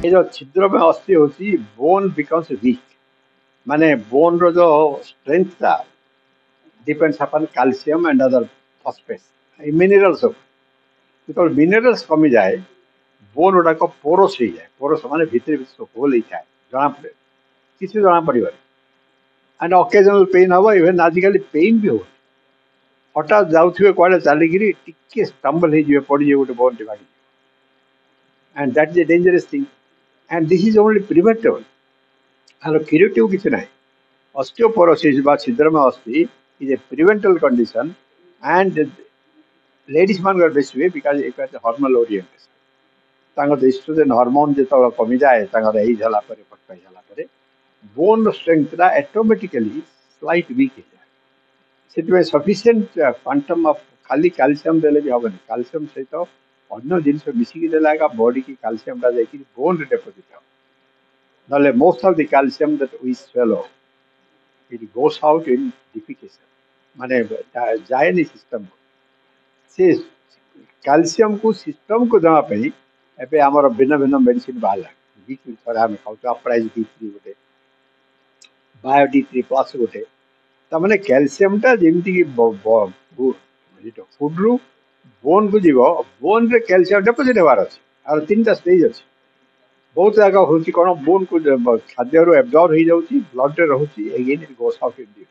ये जो छिद्र में अस्थि होती बोन बिकम्स वीक माने बोन रो जो स्ट्रेंथ था depends upon calcium and other phosphates minerals जो मिनरल्स कमी जाए बोन गुड़ाक पोरस हो जाए पोरस माने भितर होल होता है जना पड़े किसी जना पड़े एंड ऑकेजनल पेन हम इवेन आजिकल पेन भी हो हठात जाऊे कड़े चलिकी टी स्टम्बल हो पड़े गोटे बोन टे भागी and that is a dangerous thing and this is only preventable or curative किसी ना ऑस्टियोपोरोसिस बा छिद्र में अस्थि is a preventable condition and ladies मान बेस्ट हुए because it is hormonal orientation estrogen hormone जो कमी जाए एज है bone strength automatically slight weak हो जाए से सफिशिएंट क्वांटम ऑफ खाली कैल्शियम देले भी हबनी कैल्शियम सहित अन्य जिन मिसिकी देला बॉडी की कैल्शियम टा जाकि बोन डिपोजिट हो नले most of the calcium that we swallow it goes out in defecation माने जाएनी सिस्टम से कैल्शियम को सिस्टम को देवा पई एबे हमर भिन्न भिन्न मेडिसिन बाहला वीक थोड़ा हम खाऊ अप्राइज D3 गोटे बायो D3 प्लस गोटे तमाने कैल्शियम टा जेमती की फूड रु बोन को जीव बोन रे कैल्शियम डिपोजिट होवार अछि और तीनटा स्टेज अछि बहुत जगह होची कोन बोन को खाद्य रु एब्जॉर्ब हो जाउची ब्लड रे रहउची again it goes out in the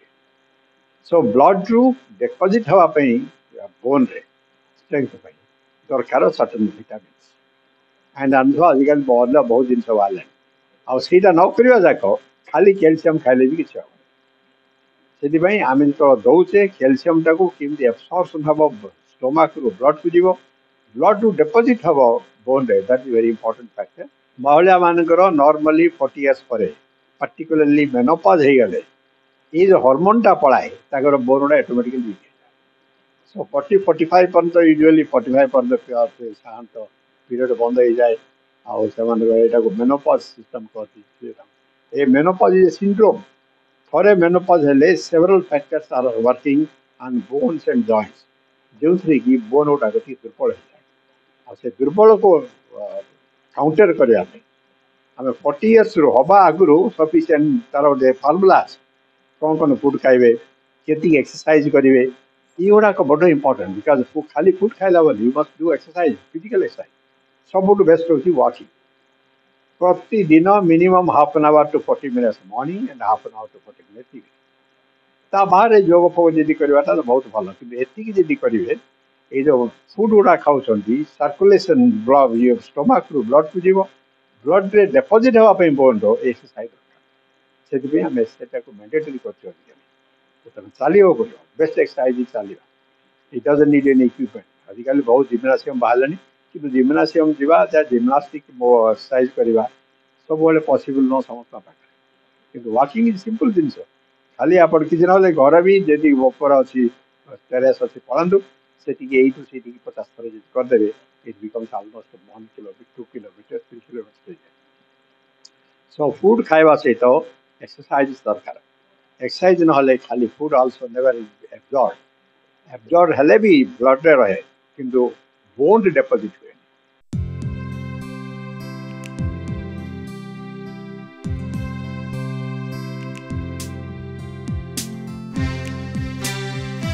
so blood रु डिपोजिट हवा पई बोन रे स्ट्रेंथ पई दरकार सर्टेन विटामिन्स एंड आंधो आजिकल बहुत जिन बाहर आ सीटा न करवा जाक खाली कैल्शियम खाइले भी किसी से आम जो दौचे कैल्शियम टाक केमती एब्सॉर्प्शन हम स्टोमाक रु ब्लड को जीव ब्लड रु डिपोजिट हम बोन रे that is very important factor महिला मानकर नॉर्मली 40 इयर्स पर पर्टिकुलरली मेनोपॉज हो गले ये जो हार्मोन टा पड़ाए ताकर बोन टा ऑटोमेटिकली वीक सो 40-45 पर्यंत यूजुअली 45 पर्यंत साधारणतः पीरियड बंद हो जाए आउ मेनोपॉज सिस्टम कहती a menopause is a syndrome थोड़े मेनोपॉज हेले several factors are working on bones and joints जो थी कि बोन गुटा दुर्बल हो जाए से दुर्बल को काउंटर करने आम 40 इयर्स हवा आगु सफिशिएंट तार गोटे फर्मुला कौन कौन फुड खाइबे केती एक्सरसाइज करेंगे ये गुड़ाक बड़ इंपोर्टेंट बिकज खाली फुड खाइला you must do exercise physical exercise सब बेस्ट होची वॉकिंग प्रतिदिन minimum half an hour to 40 minutes morning and half an hour to 40 minutes evening ता बाहर योग फोग जदि करवाटा तो बहुत भल कि एतिक जदि करेंगे ये जो फुड गुड़ा खाऊँ सर्कुलेशन ब्लड ये स्टोमाक रु ब्लड को जीव ब्लड रे डिपोजिट होगापी बोन रो एक्सरसाइज दरकार से आम से मैंडेटरी कर चलो पड़ो बेस्ट एक्सरसाइज चलवा it doesn't need any equipment आजिकल बहुत जिम्नासियम बाहर कि जिम्नासियम जावा जिम्नास्टिक एक्सरसाइज करवा सब पॉसिबल न समस्त पाखे कि वॉकिंग इज सिंपल जिन खाली आप किसी ना घर भी जी ऊपर अच्छी टेरेस अच्छी पढ़ातु से 50 थर करदे it becomes almost 1 kilometre 2 kilometre 3 kilometre so food खावा सहित एक्सरसाइज दरकार एक्सरसाइज ना खाली फूड आल्सो नेवर एब्जॉर्ब हेले भी ब्लड रे रहे किंतु बोन डिपोजिट हुए